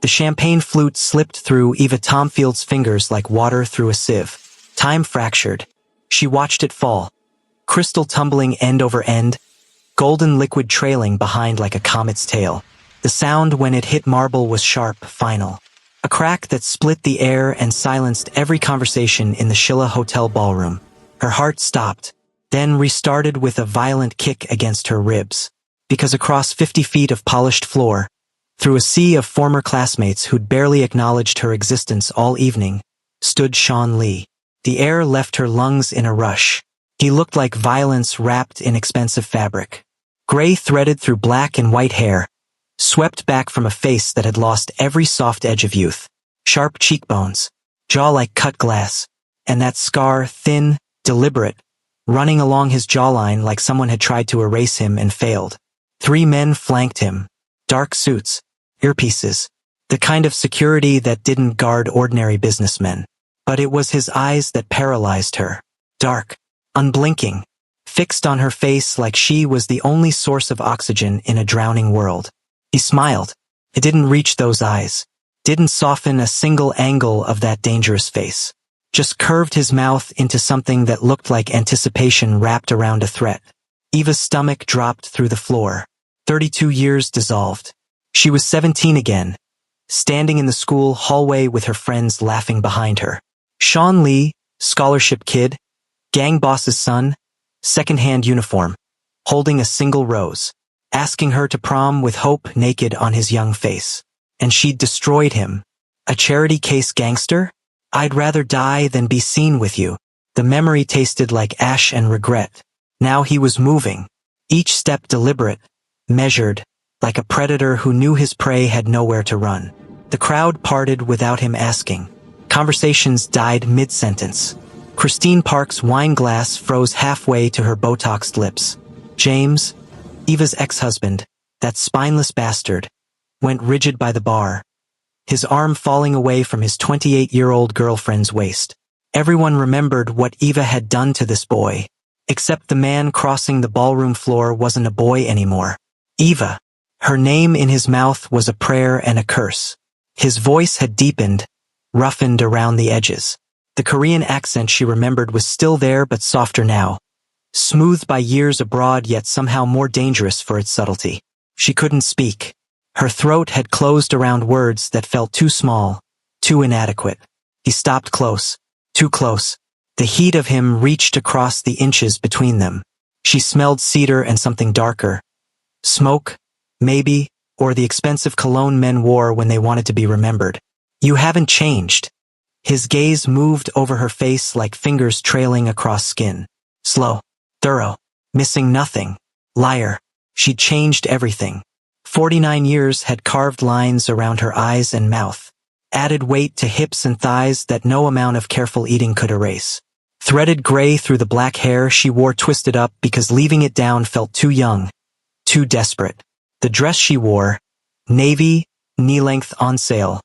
The champagne flute slipped through Eva Tomfield's fingers like water through a sieve. Time fractured. She watched it fall, crystal tumbling end over end, golden liquid trailing behind like a comet's tail. The sound when it hit marble was sharp, final. A crack that split the air and silenced every conversation in the Sheila Hotel ballroom. Her heart stopped, then restarted with a violent kick against her ribs. Because across 50 feet of polished floor, through a sea of former classmates who'd barely acknowledged her existence all evening, stood Sean Lee. The air left her lungs in a rush. He looked like violence wrapped in expensive fabric. Gray threaded through black and white hair, swept back from a face that had lost every soft edge of youth. Sharp cheekbones, jaw like cut glass, and that scar, thin, deliberate, running along his jawline like someone had tried to erase him and failed. 3 men flanked him. Dark suits, earpieces, the kind of security that didn't guard ordinary businessmen. But it was his eyes that paralyzed her. Dark, unblinking, fixed on her face like she was the only source of oxygen in a drowning world. He smiled. It didn't reach those eyes, didn't soften a single angle of that dangerous face. Just curved his mouth into something that looked like anticipation wrapped around a threat. Eva's stomach dropped through the floor. 32 years dissolved. She was 17 again, standing in the school hallway with her friends laughing behind her. Sean Lee, scholarship kid, gang boss's son, second-hand uniform, holding a single rose, asking her to prom with hope naked on his young face. And she'd destroyed him. A charity case gangster? I'd rather die than be seen with you. The memory tasted like ash and regret. Now he was moving, each step deliberate, measured, like a predator who knew his prey had nowhere to run. The crowd parted without him asking. Conversations died mid-sentence. Christine Park's wine glass froze halfway to her Botoxed lips. James, Eva's ex-husband, that spineless bastard, went rigid by the bar, his arm falling away from his 28-year-old girlfriend's waist. Everyone remembered what Eva had done to this boy, except the man crossing the ballroom floor wasn't a boy anymore. Eva. Her name in his mouth was a prayer and a curse. His voice had deepened, roughened around the edges. The Korean accent she remembered was still there but softer now, smoothed by years abroad yet somehow more dangerous for its subtlety. She couldn't speak. Her throat had closed around words that felt too small, too inadequate. He stopped close, too close. The heat of him reached across the inches between them. She smelled cedar and something darker. Smoke, maybe, or the expensive cologne men wore when they wanted to be remembered. You haven't changed. His gaze moved over her face like fingers trailing across skin. Slow, thorough, missing nothing. Liar. She'd changed everything. 49 years had carved lines around her eyes and mouth, added weight to hips and thighs that no amount of careful eating could erase. Threaded gray through the black hair she wore twisted up because leaving it down felt too young, too desperate. The dress she wore, navy, knee-length on sale,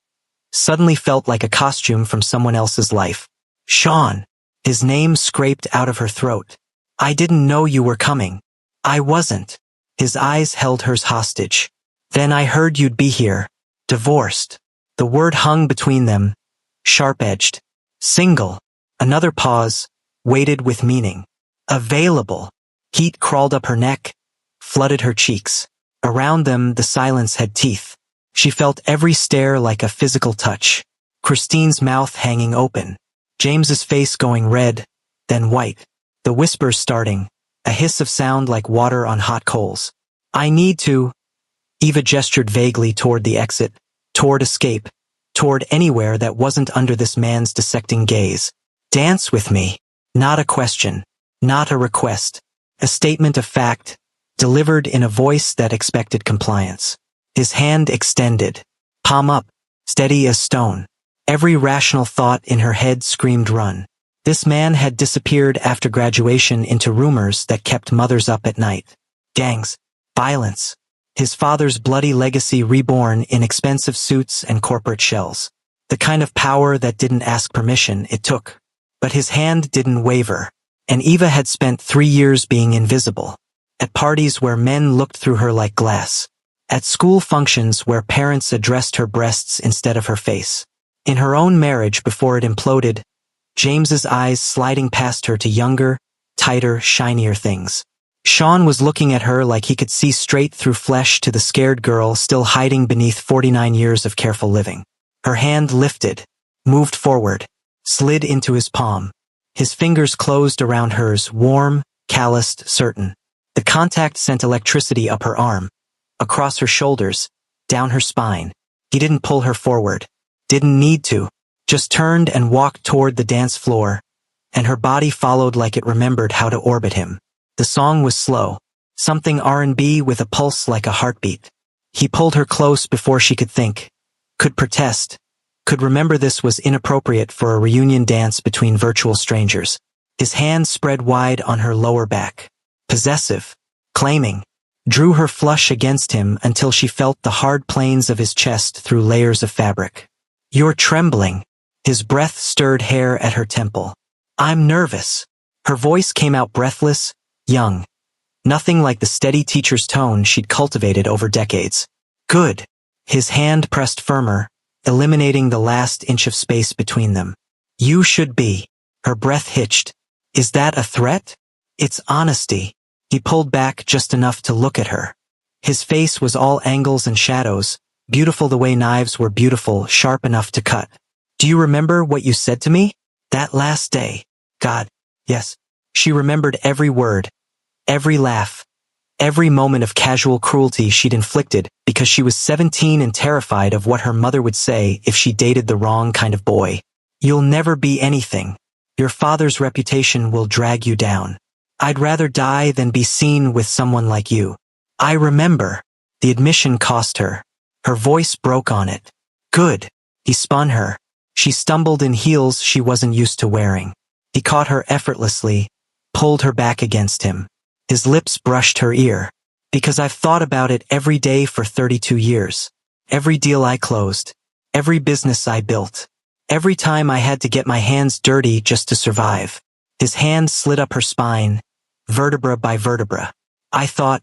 suddenly felt like a costume from someone else's life. Sean. His name scraped out of her throat. I didn't know you were coming. I wasn't. His eyes held hers hostage. Then I heard you'd be here. Divorced. The word hung between them, sharp-edged. Single. Another pause, weighted with meaning. Available. Heat crawled up her neck, flooded her cheeks. Around them, the silence had teeth. She felt every stare like a physical touch. Christine's mouth hanging open. James's face going red, then white. The whispers starting, a hiss of sound like water on hot coals. I need to. Eva gestured vaguely toward the exit, toward escape, toward anywhere that wasn't under this man's dissecting gaze. Dance with me. Not a question. Not a request. A statement of fact, delivered in a voice that expected compliance. His hand extended, palm up, steady as stone. Every rational thought in her head screamed run. This man had disappeared after graduation into rumors that kept mothers up at night. Gangs, violence. His father's bloody legacy reborn in expensive suits and corporate shells. The kind of power that didn't ask permission, it took. But his hand didn't waver. And Eva had spent 3 years being invisible. At parties where men looked through her like glass. At school functions where parents addressed her breasts instead of her face. In her own marriage before it imploded, James's eyes sliding past her to younger, tighter, shinier things. Sean was looking at her like he could see straight through flesh to the scared girl still hiding beneath 49 years of careful living. Her hand lifted, moved forward, slid into his palm. His fingers closed around hers, warm, calloused, certain. The contact sent electricity up her arm, across her shoulders, down her spine. He didn't pull her forward. Didn't need to. Just turned and walked toward the dance floor, and her body followed like it remembered how to orbit him. The song was slow, something R&B with a pulse like a heartbeat. He pulled her close before she could think, could protest, could remember this was inappropriate for a reunion dance between virtual strangers. His hand spread wide on her lower back. Possessive, claiming, drew her flush against him until she felt the hard planes of his chest through layers of fabric. "You're trembling." His breath stirred hair at her temple. "I'm nervous." Her voice came out breathless, young. Nothing like the steady teacher's tone she'd cultivated over decades. "Good." His hand pressed firmer, eliminating the last inch of space between them. "You should be." Her breath hitched. "Is that a threat?" "It's honesty." He pulled back just enough to look at her. His face was all angles and shadows, beautiful the way knives were beautiful, sharp enough to cut. "Do you remember what you said to me? That last day?" "God, yes." She remembered every word, every laugh, every moment of casual cruelty she'd inflicted because she was 17 and terrified of what her mother would say if she dated the wrong kind of boy. "You'll never be anything. Your father's reputation will drag you down. I'd rather die than be seen with someone like you." "I remember." The admission cost her. Her voice broke on it. "Good." He spun her. She stumbled in heels she wasn't used to wearing. He caught her effortlessly, pulled her back against him. His lips brushed her ear. "Because I've thought about it every day for 32 years. Every deal I closed. Every business I built. Every time I had to get my hands dirty just to survive." His hand slid up her spine, vertebra by vertebra. "I thought,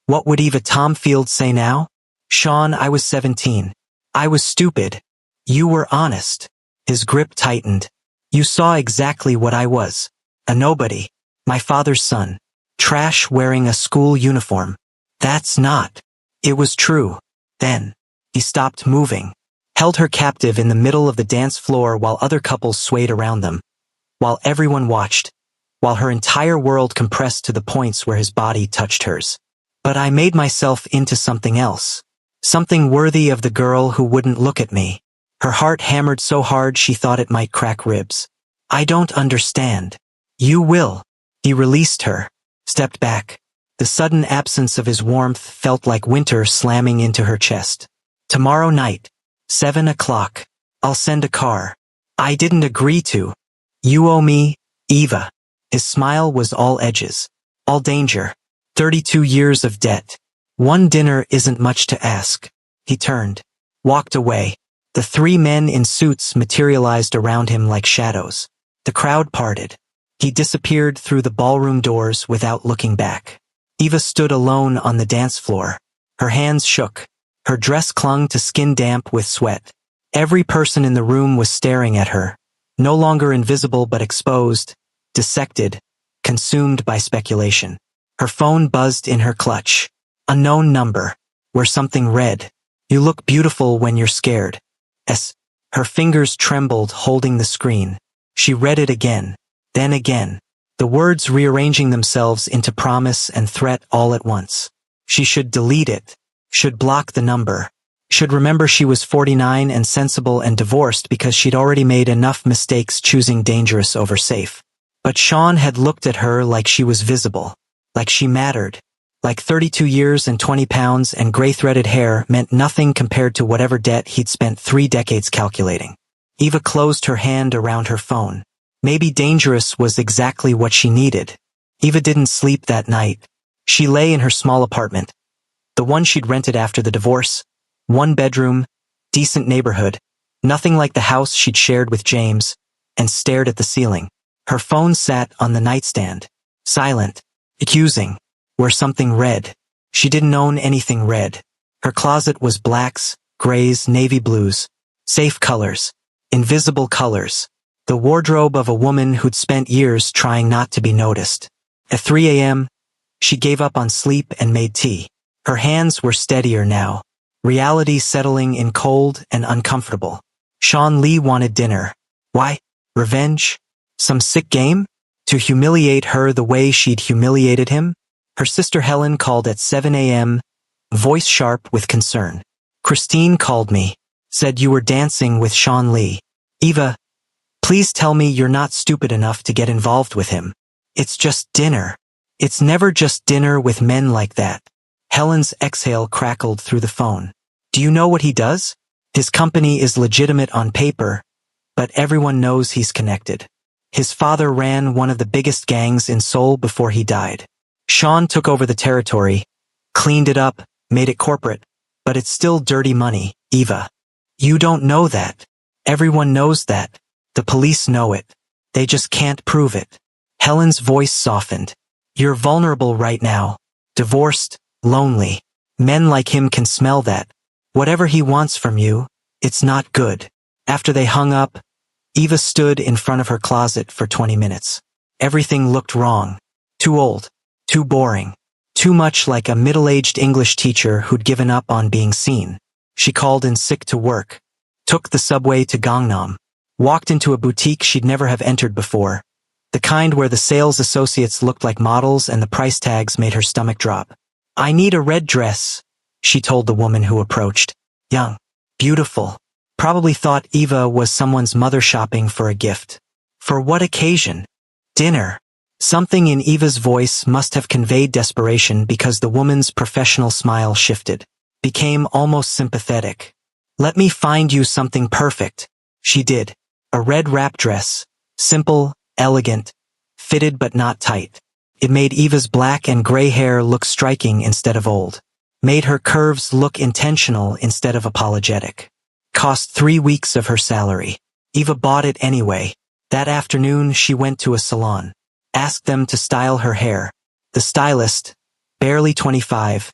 what would Eva Tomfield say now? Sean, I was 17. I was stupid. You were honest." His grip tightened. "You saw exactly what I was. A nobody. My father's son. Trash wearing a school uniform. That's not." It was true. Then. He stopped moving. Held her captive in the middle of the dance floor while other couples swayed around them. While everyone watched. While her entire world compressed to the points where his body touched hers. "But I made myself into something else. Something worthy of the girl who wouldn't look at me." Her heart hammered so hard she thought it might crack ribs. "I don't understand." "You will." He released her, stepped back. The sudden absence of his warmth felt like winter slamming into her chest. "Tomorrow night, 7 o'clock. I'll send a car." "I didn't agree to." "You owe me, Eva." His smile was all edges, all danger. 32 years of debt. One dinner isn't much to ask. He turned, walked away. The three men in suits materialized around him like shadows. The crowd parted. He disappeared through the ballroom doors without looking back. Eva stood alone on the dance floor. Her hands shook. Her dress clung to skin damp with sweat. Every person in the room was staring at her, no longer invisible but exposed, dissected, consumed by speculation. Her phone buzzed in her clutch. Unknown number, where something read, "You look beautiful when you're scared." Her fingers trembled holding the screen. She read it again, then again, the words rearranging themselves into promise and threat all at once. She should delete it, should block the number, should remember she was 49 and sensible and divorced because she'd already made enough mistakes choosing dangerous over safe. But Sean had looked at her like she was visible, like she mattered. Like 32 years and 20 pounds and gray-threaded hair meant nothing compared to whatever debt he'd spent 3 decades calculating. Eva closed her hand around her phone. Maybe dangerous was exactly what she needed. Eva didn't sleep that night. She lay in her small apartment, the one she'd rented after the divorce, 1 bedroom, decent neighborhood, nothing like the house she'd shared with James, and stared at the ceiling. Her phone sat on the nightstand, silent, accusing. Where something red. She didn't own anything red. Her closet was blacks, grays, navy blues, safe colors, invisible colors, the wardrobe of a woman who'd spent years trying not to be noticed. At 3 a.m., she gave up on sleep and made tea. Her hands were steadier now, reality settling in cold and uncomfortable. Sean Lee wanted dinner. Why? Revenge? Some sick game? To humiliate her the way she'd humiliated him? Her sister Helen called at 7 a.m., voice sharp with concern. Christine called me, said you were dancing with Sean Lee. Eva, please tell me you're not stupid enough to get involved with him. It's just dinner. It's never just dinner with men like that. Helen's exhale crackled through the phone. Do you know what he does? His company is legitimate on paper, but everyone knows he's connected. His father ran one of the biggest gangs in Seoul before he died. Sean took over the territory, cleaned it up, made it corporate, but it's still dirty money, Eva. You don't know that. Everyone knows that. The police know it. They just can't prove it. Helen's voice softened. You're vulnerable right now. Divorced, lonely. Men like him can smell that. Whatever he wants from you, it's not good. After they hung up, Eva stood in front of her closet for 20 minutes. Everything looked wrong. Too old. Too boring. Too much like a middle-aged English teacher who'd given up on being seen. She called in sick to work. Took the subway to Gangnam. Walked into a boutique she'd never have entered before. The kind where the sales associates looked like models and the price tags made her stomach drop. I need a red dress, she told the woman who approached. Young. Beautiful. Probably thought Eva was someone's mother shopping for a gift. For what occasion? Dinner. Something in Eva's voice must have conveyed desperation because the woman's professional smile shifted. Became almost sympathetic. Let me find you something perfect. She did. A red wrap dress. Simple, elegant, fitted but not tight. It made Eva's black and gray hair look striking instead of old. Made her curves look intentional instead of apologetic. Cost 3 weeks of her salary. Eva bought it anyway. That afternoon she went to a salon. Asked them to style her hair. The stylist, barely 25,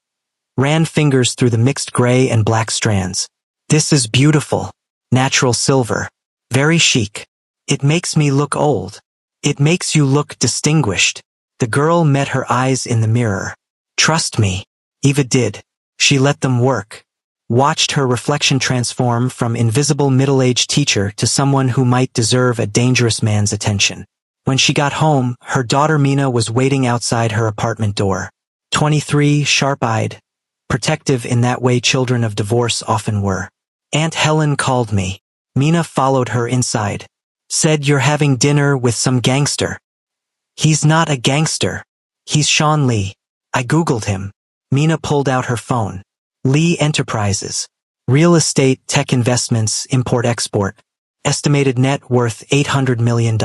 ran fingers through the mixed gray and black strands. This is beautiful. Natural silver. Very chic. It makes me look old. It makes you look distinguished. The girl met her eyes in the mirror. Trust me. Eva did. She let them work. Watched her reflection transform from invisible middle-aged teacher to someone who might deserve a dangerous man's attention. When she got home, her daughter Mina was waiting outside her apartment door. 23, sharp-eyed, protective in that way children of divorce often were. Aunt Helen called me. Mina followed her inside. Said you're having dinner with some gangster. He's not a gangster. He's Sean Lee. I googled him. Mina pulled out her phone. Lee Enterprises. Real estate, tech investments, import-export. Estimated net worth $800 million.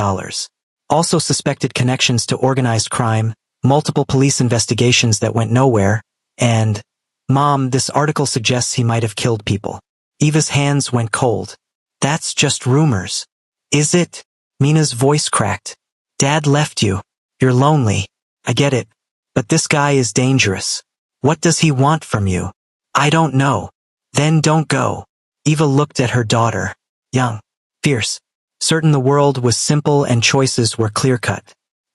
Also suspected connections to organized crime, multiple police investigations that went nowhere, and, Mom, this article suggests he might have killed people. Eva's hands went cold. That's just rumors. Is it? Mina's voice cracked. Dad left you. You're lonely. I get it. But this guy is dangerous. What does he want from you? I don't know. Then don't go. Eva looked at her daughter. Young. Fierce. Certain the world was simple and choices were clear-cut.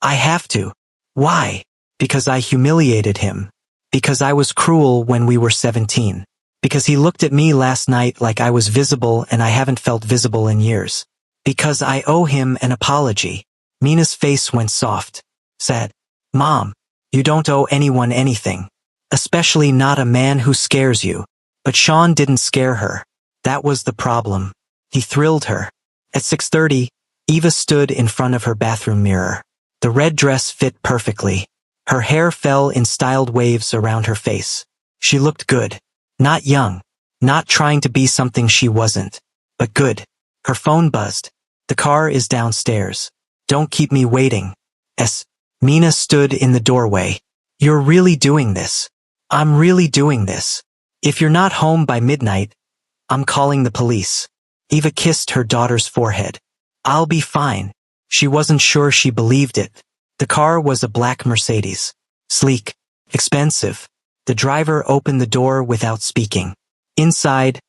I have to. Why? Because I humiliated him. Because I was cruel when we were 17. Because he looked at me last night like I was visible and I haven't felt visible in years. Because I owe him an apology. Mina's face went soft. Said, Mom, you don't owe anyone anything. Especially not a man who scares you. But Sean didn't scare her. That was the problem. He thrilled her. At 6:30, Eva stood in front of her bathroom mirror. The red dress fit perfectly. Her hair fell in styled waves around her face. She looked good. Not young. Not trying to be something she wasn't. But good. Her phone buzzed. The car is downstairs. Don't keep me waiting. Mina stood in the doorway. You're really doing this. I'm really doing this. If you're not home by midnight, I'm calling the police. Eva kissed her daughter's forehead. I'll be fine. She wasn't sure she believed it. The car was a black Mercedes. Sleek. Expensive. The driver opened the door without speaking. Inside,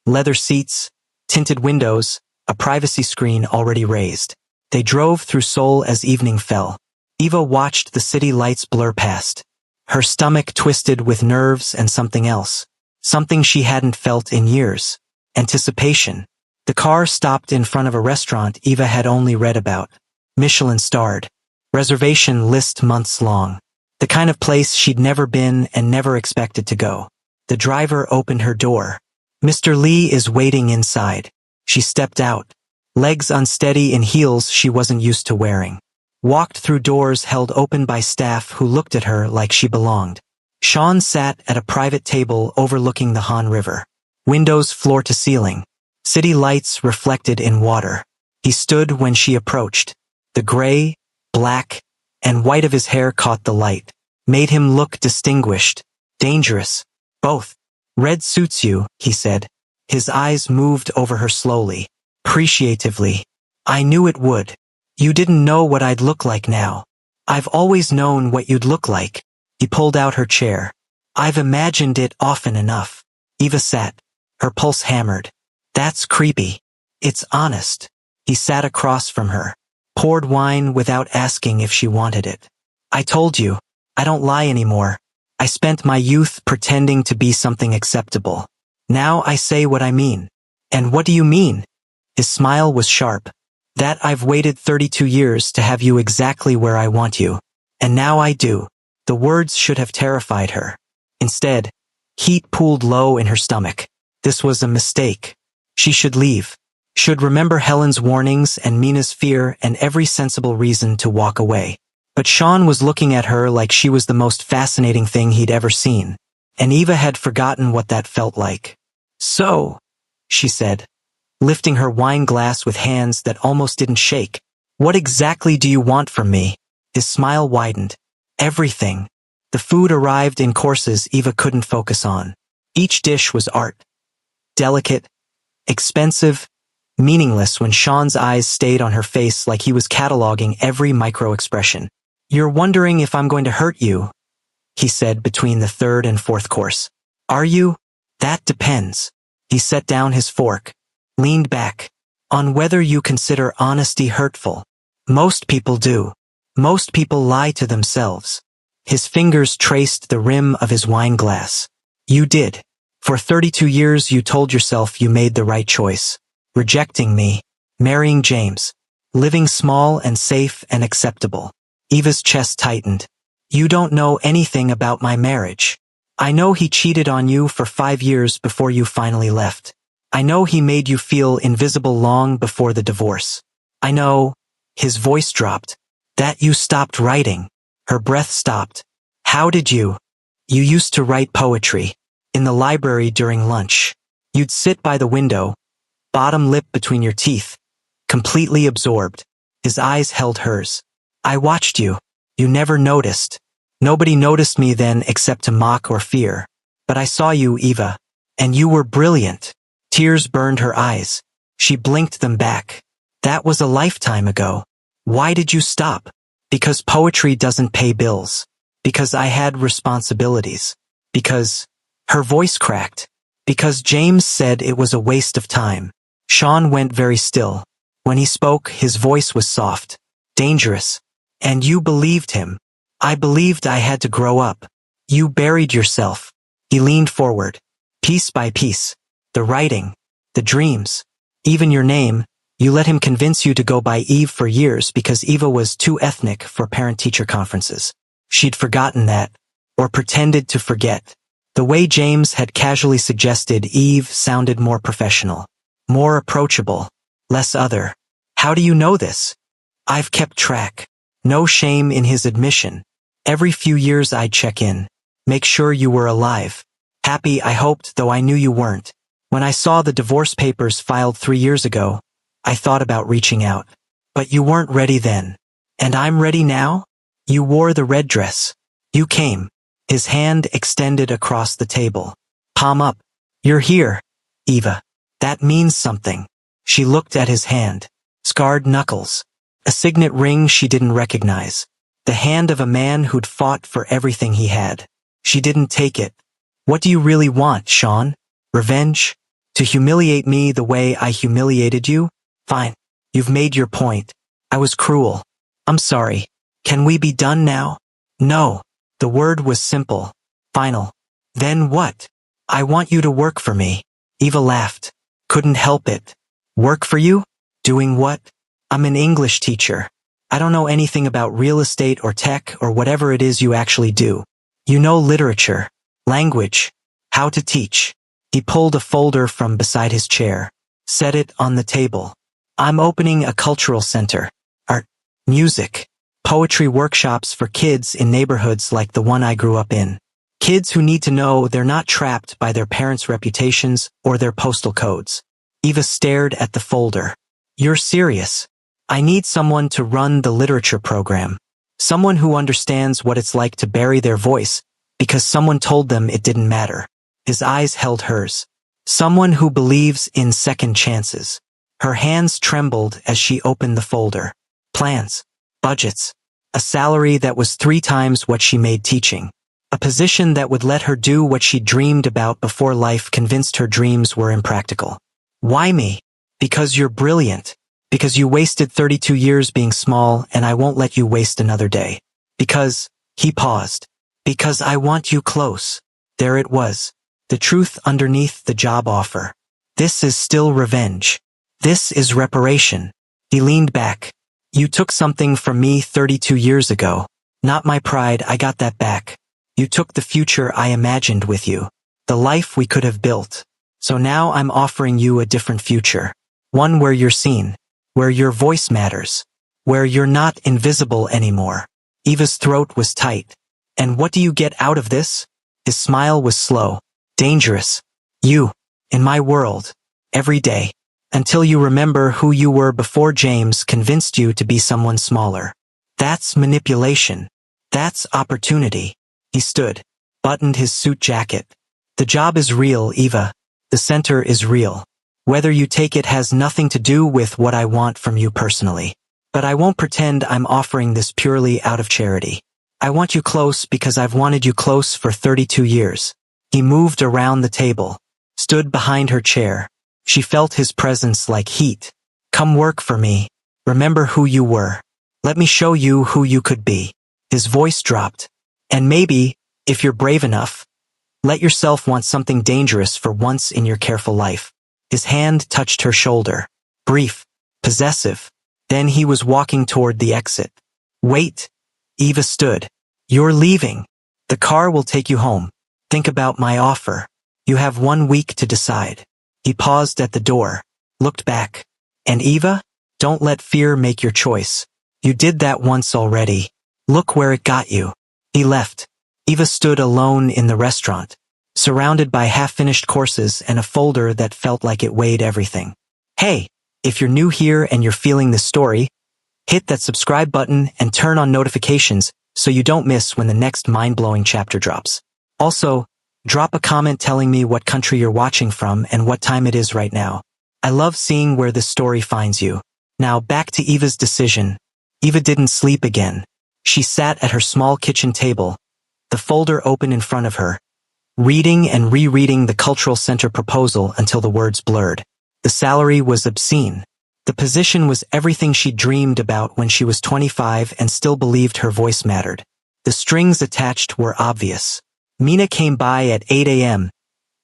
leather seats, tinted windows, a privacy screen already raised. They drove through Seoul as evening fell. Eva watched the city lights blur past. Her stomach twisted with nerves and something else. Something she hadn't felt in years. Anticipation. The car stopped in front of a restaurant Eva had only read about. Michelin-starred. Reservation list months long. The kind of place she'd never been and never expected to go. The driver opened her door. "Mr. Lee is waiting inside." She stepped out. Legs unsteady in heels she wasn't used to wearing. Walked through doors held open by staff who looked at her like she belonged. Sean sat at a private table overlooking the Han River. Windows floor to ceiling. City lights reflected in water. He stood when she approached. The gray, black, and white of his hair caught the light. Made him look distinguished. Dangerous. Both. "Red suits you," he said. His eyes moved over her slowly. Appreciatively. "I knew it would. You didn't know what I'd look like now. I've always known what you'd look like." He pulled out her chair. "I've imagined it often enough." Eva sat. Her pulse hammered. "That's creepy." "It's honest." He sat across from her. Poured wine without asking if she wanted it. "I told you. I don't lie anymore. I spent my youth pretending to be something acceptable. Now I say what I mean." "And what do you mean?" His smile was sharp. "That I've waited 32 years to have you exactly where I want you. And now I do." The words should have terrified her. Instead, heat pooled low in her stomach. This was a mistake. She should leave. Should remember Helen's warnings and Mina's fear and every sensible reason to walk away. But Sean was looking at her like she was the most fascinating thing he'd ever seen. And Eva had forgotten what that felt like. "So," she said, lifting her wine glass with hands that almost didn't shake. "What exactly do you want from me?" His smile widened. "Everything." The food arrived in courses Eva couldn't focus on. Each dish was art. Delicate, expensive, meaningless when Sean's eyes stayed on her face like he was cataloging every micro-expression. "You're wondering if I'm going to hurt you," he said between the third and fourth course. "Are you?" "That depends." He set down his fork, leaned back. "On whether you consider honesty hurtful. Most people do. Most people lie to themselves." His fingers traced the rim of his wine glass. "You did. For 32 years you told yourself you made the right choice. Rejecting me, marrying James, living small and safe and acceptable." Eva's chest tightened. "You don't know anything about my marriage. I know he cheated on you for 5 years before you finally left. I know he made you feel invisible long before the divorce. I know," his voice dropped, "that you stopped writing." Her breath stopped. "How did you?" "You used to write poetry. In the library during lunch. You'd sit by the window, bottom lip between your teeth, completely absorbed." His eyes held hers. "I watched you. You never noticed. Nobody noticed me then except to mock or fear. But I saw you, Eva. And you were brilliant." Tears burned her eyes. She blinked them back. "That was a lifetime ago. Why did you stop?" "Because poetry doesn't pay bills. Because I had responsibilities. Because—" her voice cracked. "Because James said it was a waste of time." Sean went very still. When he spoke, his voice was soft. "Dangerous. And you believed him. I believed I had to grow up. You buried yourself." He leaned forward. "Piece by piece. The writing. The dreams. Even your name. You let him convince you to go by Eve for years because Eva was too ethnic for parent-teacher conferences. She'd forgotten that. Or pretended to forget. The way James had casually suggested Eve sounded more professional. More approachable. Less other. How do you know this?" "I've kept track." No shame in his admission. "Every few years I'd check in. Make sure you were alive. Happy, I hoped, though I knew you weren't. When I saw the divorce papers filed 3 years ago, I thought about reaching out. But you weren't ready then. And I'm ready now? You wore the red dress. You came." His hand extended across the table. Palm up. "You're here, Eva. That means something." She looked at his hand. Scarred knuckles. A signet ring she didn't recognize. The hand of a man who'd fought for everything he had. She didn't take it. What do you really want, Sean? Revenge? To humiliate me the way I humiliated you? Fine. You've made your point. I was cruel. I'm sorry. Can we be done now? No. The word was simple. Final. Then what? I want you to work for me. Eva laughed. Couldn't help it. Work for you? Doing what? I'm an English teacher. I don't know anything about real estate or tech or whatever it is you actually do. You know literature, language, how to teach. He pulled a folder from beside his chair, set it on the table. I'm opening a cultural center. Art, music, poetry workshops for kids in neighborhoods like the one I grew up in. Kids who need to know they're not trapped by their parents' reputations or their postal codes. Eva stared at the folder. You're serious. I need someone to run the literature program. Someone who understands what it's like to bury their voice because someone told them it didn't matter. His eyes held hers. Someone who believes in second chances. Her hands trembled as she opened the folder. Plans, budgets, a salary that was 3 times what she made teaching. A position that would let her do what she dreamed about before life convinced her dreams were impractical. Why me? Because you're brilliant. Because you wasted 32 years being small and I won't let you waste another day. Because, he paused. Because I want you close. There it was. The truth underneath the job offer. This is still revenge. This is reparation. He leaned back. You took something from me 32 years ago. Not my pride, I got that back. You took the future I imagined with you. The life we could have built. So now I'm offering you a different future. One where you're seen. Where your voice matters. Where you're not invisible anymore. Eva's throat was tight. And what do you get out of this? His smile was slow. Dangerous. You. In my world. Every day. Until you remember who you were before James convinced you to be someone smaller. That's manipulation. That's opportunity. He stood. Buttoned his suit jacket. The job is real, Eva. The center is real. Whether you take it has nothing to do with what I want from you personally. But I won't pretend I'm offering this purely out of charity. I want you close because I've wanted you close for 32 years. He moved around the table, stood behind her chair. She felt his presence like heat. Come work for me. Remember who you were. Let me show you who you could be. His voice dropped. And maybe, if you're brave enough, let yourself want something dangerous for once in your careful life. His hand touched her shoulder. Brief, possessive. Then he was walking toward the exit. Wait. Eva stood. You're leaving. The car will take you home. Think about my offer. You have 1 week to decide. He paused at the door, looked back. And Eva, don't let fear make your choice. You did that once already. Look where it got you. He left. Eva stood alone in the restaurant, surrounded by half-finished courses and a folder that felt like it weighed everything. Hey, if you're new here and you're feeling this story, hit that subscribe button and turn on notifications so you don't miss when the next mind-blowing chapter drops. Also, drop a comment telling me what country you're watching from and what time it is right now. I love seeing where this story finds you. Now back to Eva's decision. Eva didn't sleep again. She sat at her small kitchen table, the folder open in front of her, reading and rereading the cultural center proposal until the words blurred. The salary was obscene. The position was everything she dreamed about when she was 25 and still believed her voice mattered. The strings attached were obvious. Mina came by at 8 a.m.,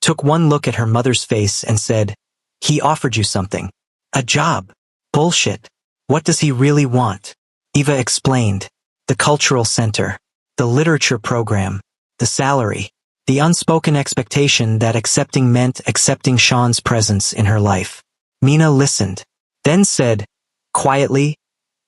took one look at her mother's face and said, "He offered you something. A job. Bullshit. What does he really want?" Eva explained. The cultural center. The literature program. The salary. The unspoken expectation that accepting meant accepting Sean's presence in her life. Mina listened, then said, quietly,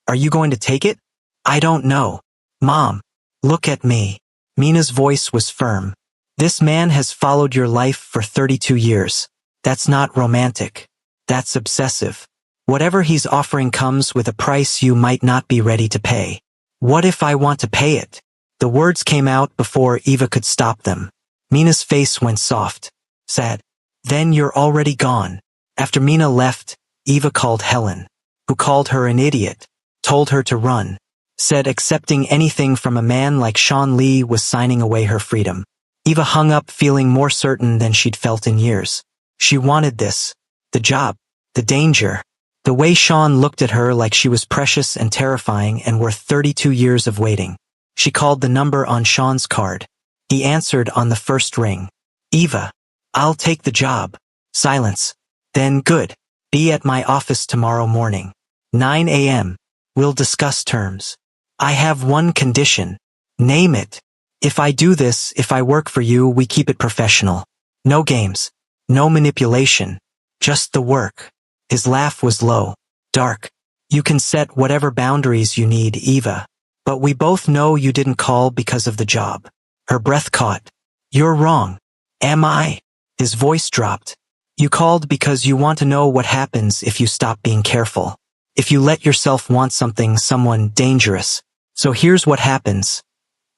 "Are you going to take it?" "I don't know. Mom, look at me." Mina's voice was firm. "This man has followed your life for 32 years. That's not romantic. That's obsessive. Whatever he's offering comes with a price you might not be ready to pay." "What if I want to pay it?" The words came out before Eva could stop them. Mina's face went soft. Sad. "Then you're already gone." After Mina left, Eva called Helen, who called her an idiot, told her to run, said accepting anything from a man like Sean Lee was signing away her freedom. Eva hung up feeling more certain than she'd felt in years. She wanted this. The job. The danger. The way Sean looked at her like she was precious and terrifying and worth 32 years of waiting. She called the number on Sean's card. He answered on the first ring. Eva. I'll take the job. Silence. Then good. Be at my office tomorrow morning. 9 a.m. We'll discuss terms. I have one condition. Name it. If I do this, if I work for you, we keep it professional. No games. No manipulation. Just the work. His laugh was low. Dark. You can set whatever boundaries you need, Eva. But we both know you didn't call because of the job. Her breath caught. You're wrong. Am I? His voice dropped. You called because you want to know what happens if you stop being careful. If you let yourself want something, someone dangerous. So here's what happens.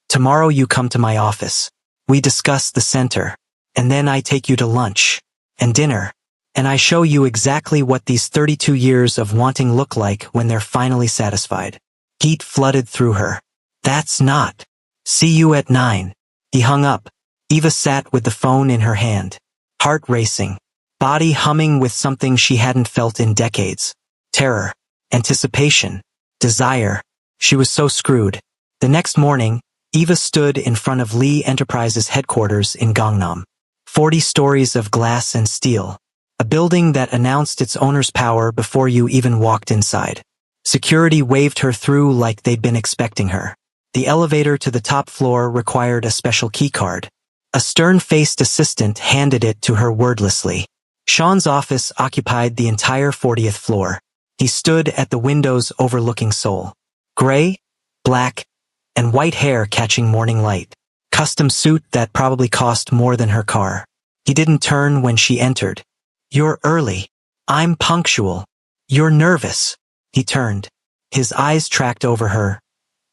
Tomorrow you come to my office. We discuss the center. And then I take you to lunch. And dinner. And I show you exactly what these 32 years of wanting look like when they're finally satisfied. Heat flooded through her. That's not. See you at 9. He hung up. Eva sat with the phone in her hand. Heart racing. Body humming with something she hadn't felt in decades. Terror. Anticipation. Desire. She was so screwed. The next morning, Eva stood in front of Lee Enterprises headquarters in Gangnam. 40 stories of glass and steel. A building that announced its owner's power before you even walked inside. Security waved her through like they'd been expecting her. The elevator to the top floor required a special keycard. A stern-faced assistant handed it to her wordlessly. Sean's office occupied the entire 40th floor. He stood at the windows overlooking Seoul. Gray, black, and white hair catching morning light. Custom suit that probably cost more than her car. He didn't turn when she entered. You're early. I'm punctual. You're nervous. He turned. His eyes tracked over her.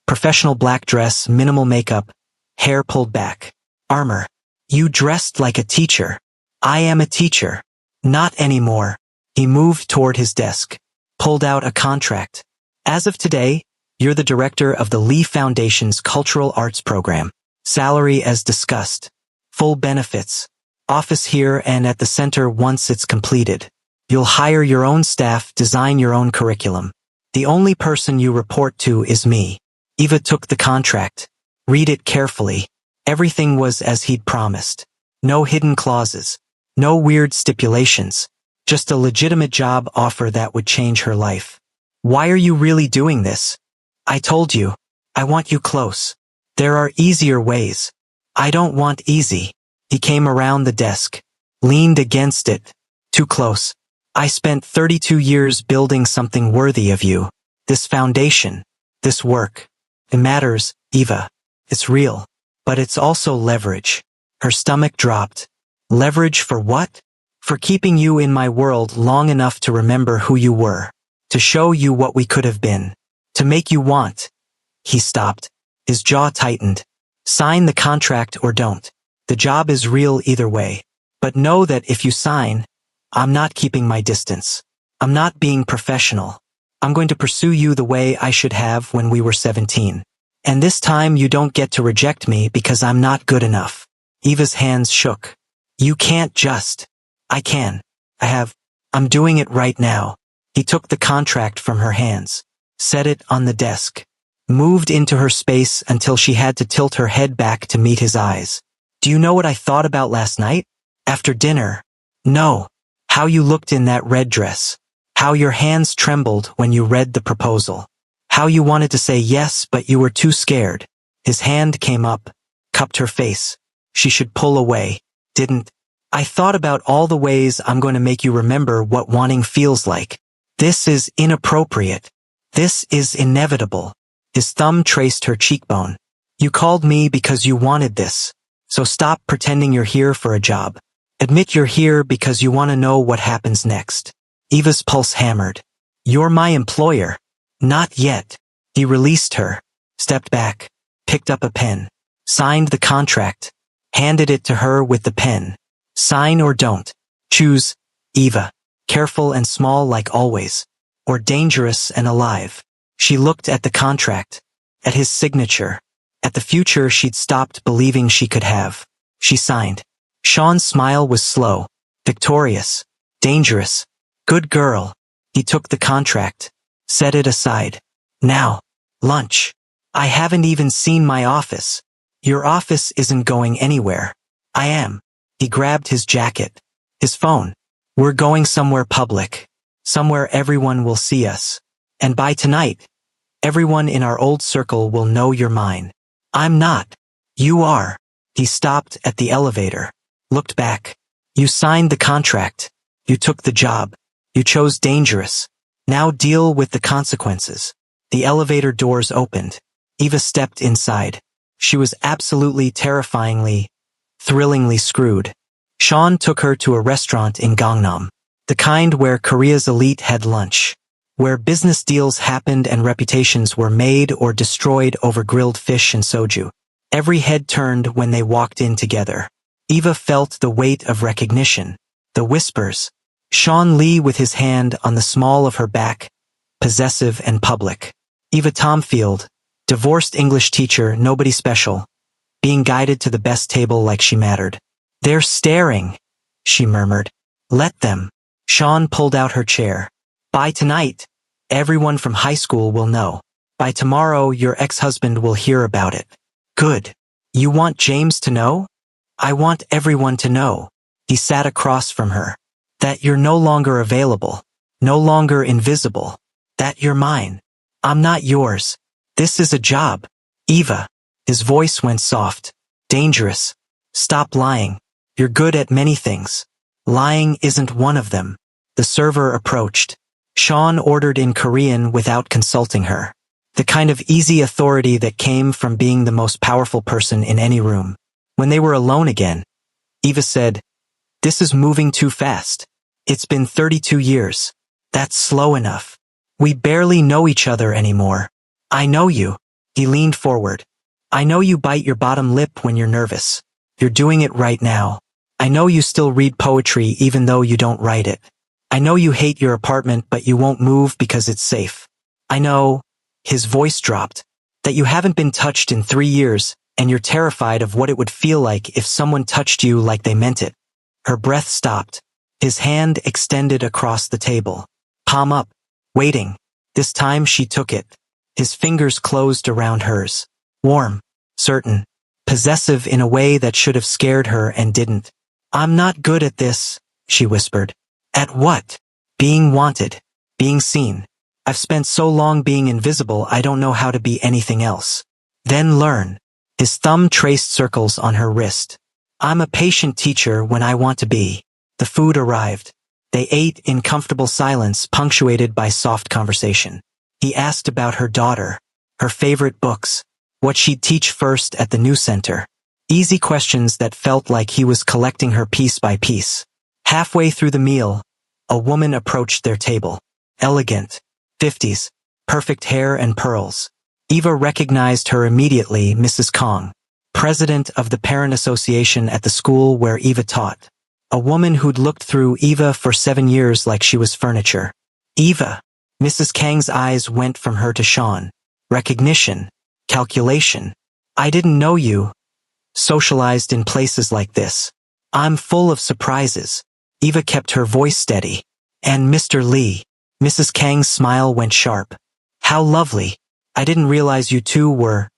Professional black dress, minimal makeup, hair pulled back. Armor. You dressed like a teacher. I am a teacher. Not anymore. He moved toward his desk. Pulled out a contract. As of today, you're the director of the Lee Foundation's Cultural Arts Program. Salary as discussed. Full benefits. Office here and at the center once it's completed. You'll hire your own staff, design your own curriculum. The only person you report to is me. Eva took the contract. Read it carefully. Everything was as he'd promised. No hidden clauses. No weird stipulations. Just a legitimate job offer that would change her life. Why are you really doing this? I told you. I want you close. There are easier ways. I don't want easy. He came around the desk. Leaned against it. Too close. I spent 32 years building something worthy of you. This foundation. This work. It matters, Eva. It's real. But it's also leverage. Her stomach dropped. Leverage for what? For keeping you in my world long enough to remember who you were. To show you what we could have been. To make you want. He stopped. His jaw tightened. Sign the contract or don't. The job is real either way. But know that if you sign, I'm not keeping my distance. I'm not being professional. I'm going to pursue you the way I should have when we were 17. And this time you don't get to reject me because I'm not good enough. Eva's hands shook. You can't just. I can. I'm doing it right now. He took the contract from her hands. Set it on the desk. Moved into her space until she had to tilt her head back to meet his eyes. Do you know what I thought about last night? After dinner? No. How you looked in that red dress. How your hands trembled when you read the proposal. How you wanted to say yes, but you were too scared. His hand came up, cupped her face. She should pull away. Didn't. I thought about all the ways I'm going to make you remember what wanting feels like. This is inappropriate. This is inevitable. His thumb traced her cheekbone. You called me because you wanted this. So stop pretending you're here for a job. Admit you're here because you want to know what happens next. Eva's pulse hammered. You're my employer. Not yet. He released her, stepped back, picked up a pen, signed the contract, handed it to her with the pen. Sign or don't. Choose, Eva. Careful and small like always. Or dangerous and alive. She looked at the contract, at his signature, at the future she'd stopped believing she could have. she signed. Sean's smile was slow, victorious, dangerous. Good girl. He took the contract, set it aside. Now, lunch. I haven't even seen my office. Your office isn't going anywhere. I am. He grabbed his jacket, his phone. We're going somewhere public, somewhere everyone will see us. And by tonight, everyone in our old circle will know you're mine. I'm not. You are. He stopped at the elevator, looked back. You signed the contract. You took the job. You chose dangerous. Now deal with the consequences. The elevator doors opened. Eva stepped inside. She was absolutely terrifyingly, thrillingly screwed. Sean took her to a restaurant in Gangnam, the kind where Korea's elite had lunch, where business deals happened and reputations were made or destroyed over grilled fish and soju. Every head turned when they walked in together. Eva felt the weight of recognition, the whispers. Sean Lee with his hand on the small of her back, possessive and public. Eva Tomfield, divorced English teacher, nobody special, being guided to the best table like she mattered. They're staring, she murmured. Let them. Sean pulled out her chair. By tonight, everyone from high school will know. By tomorrow, your ex-husband will hear about it. Good. You want James to know? I want everyone to know. He sat across from her. That you're no longer available, no longer invisible. That you're mine. I'm not yours. This is a job. Eva. His voice went soft. Dangerous. Stop lying. You're good at many things. Lying isn't one of them. The server approached. Sean ordered in Korean without consulting her. The kind of easy authority that came from being the most powerful person in any room. When they were alone again, Eva said, "This is moving too fast. It's been 32 years. That's slow enough. We barely know each other anymore. I know you." He leaned forward. "I know you bite your bottom lip when you're nervous. You're doing it right now. I know you still read poetry even though you don't write it. I know you hate your apartment but you won't move because it's safe. I know," his voice dropped, "that you haven't been touched in 3 years and you're terrified of what it would feel like if someone touched you like they meant it." Her breath stopped. His hand extended across the table, palm up, waiting. This time she took it. His fingers closed around hers. Warm, certain, possessive in a way that should have scared her and didn't. "I'm not good at this," she whispered. "At what?" "Being wanted, being seen. I've spent so long being invisible I don't know how to be anything else." "Then learn." His thumb traced circles on her wrist. "I'm a patient teacher when I want to be." The food arrived. They ate in comfortable silence punctuated by soft conversation. He asked about her daughter, her favorite books, what she'd teach first at the new center. Easy questions that felt like he was collecting her piece by piece. Halfway through the meal, a woman approached their table. Elegant, 50s, perfect hair and pearls. Eva recognized her immediately, Mrs. Kong, president of the parent association at the school where Eva taught. A woman who'd looked through Eva for 7 years like she was furniture. "Eva." Mrs. Kang's eyes went from her to Sean. Recognition. Calculation. "I didn't know you socialized in places like this. I'm full of surprises." Eva kept her voice steady. "And Mr. Lee." Mrs. Kang's smile went sharp. "How lovely. I didn't realize you two were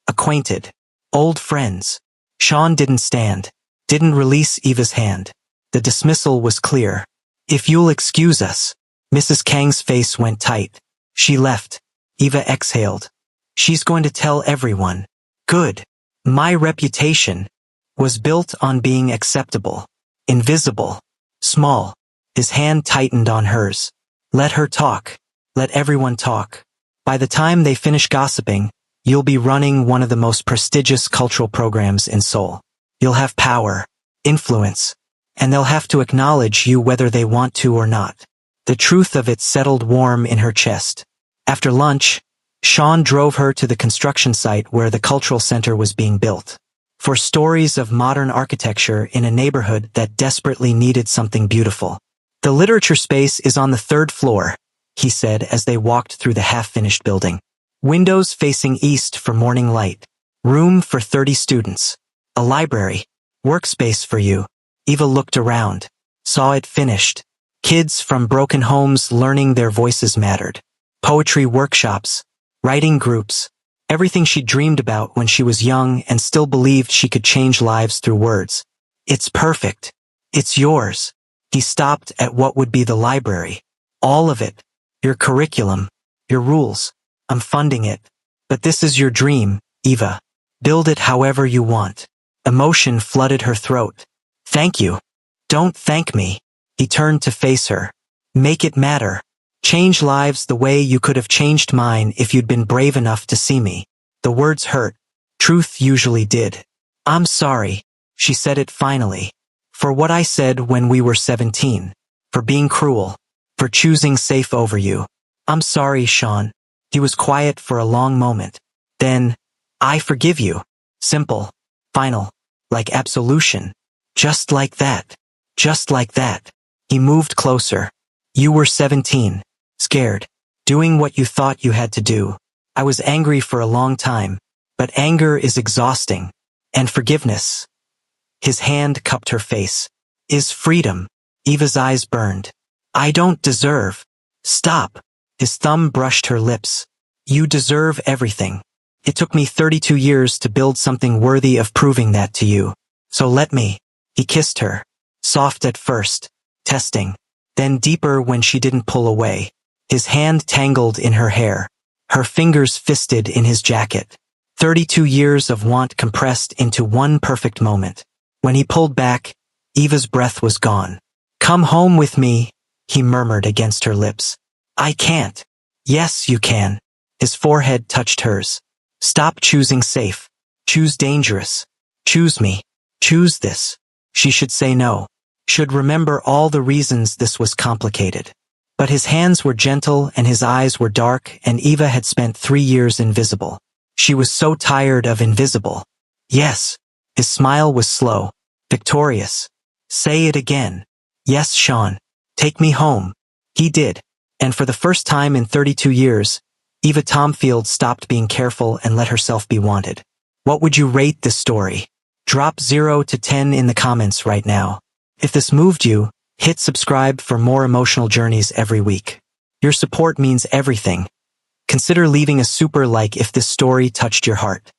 acquainted. Old friends." Sean didn't stand. Didn't release Eva's hand. The dismissal was clear. "If you'll excuse us." Mrs. Kang's face went tight. She left. Eva exhaled. "She's going to tell everyone." "Good. My reputation was built on being acceptable, invisible, small." His hand tightened on hers. "Let her talk. Let everyone talk. By the time they finish gossiping, you'll be running one of the most prestigious cultural programs in Seoul. You'll have power, influence, and they'll have to acknowledge you whether they want to or not." The truth of it settled warm in her chest. After lunch, Sean drove her to the construction site where the cultural center was being built. For stories of modern architecture in a neighborhood that desperately needed something beautiful. "The literature space is on the 3rd floor, he said as they walked through the half-finished building. Windows facing east for morning light. Room for 30 students. A library. Workspace for you. Eva looked around, saw it finished. Kids from broken homes learning their voices mattered. Poetry workshops, writing groups, everything she dreamed about when she was young and still believed she could change lives through words. It's perfect. It's yours. He stopped at what would be the library. All of it. Your curriculum. Your rules. I'm funding it. But this is your dream, Eva. Build it however you want. Emotion flooded her throat. Thank you. Don't thank me. He turned to face her. Make it matter. Change lives the way you could have changed mine if you'd been brave enough to see me. The words hurt. Truth usually did. I'm sorry, she said it finally. For what I said when we were 17. For being cruel. For choosing safe over you. I'm sorry, Sean. He was quiet for a long moment. Then, I forgive you. Simple. Final. Like absolution. Just like that. Just like that. He moved closer. You were 17. Scared. Doing what you thought you had to do. I was angry for a long time. But anger is exhausting. And forgiveness. His hand cupped her face. Is freedom. Eva's eyes burned. I don't deserve. Stop. His thumb brushed her lips. You deserve everything. It took me 32 years to build something worthy of proving that to you. So let me. He kissed her. Soft at first. Testing. Then deeper when she didn't pull away. His hand tangled in her hair. Her fingers fisted in his jacket. 32 years of want compressed into one perfect moment. When he pulled back, Eva's breath was gone. Come home with me, he murmured against her lips. I can't. Yes, you can. His forehead touched hers. Stop choosing safe. Choose dangerous. Choose me. Choose this. She should say no. Should remember all the reasons this was complicated. But his hands were gentle and his eyes were dark, and Eva had spent 3 years invisible. She was so tired of invisible. Yes. His smile was slow. Victorious. Say it again. Yes, Sean. Take me home. He did. And for the first time in 32 years, Eva Tomfield stopped being careful and let herself be wanted. What would you rate this story? Drop 0 to 10 in the comments right now. If this moved you, hit subscribe for more emotional journeys every week. Your support means everything. Consider leaving a super like if this story touched your heart.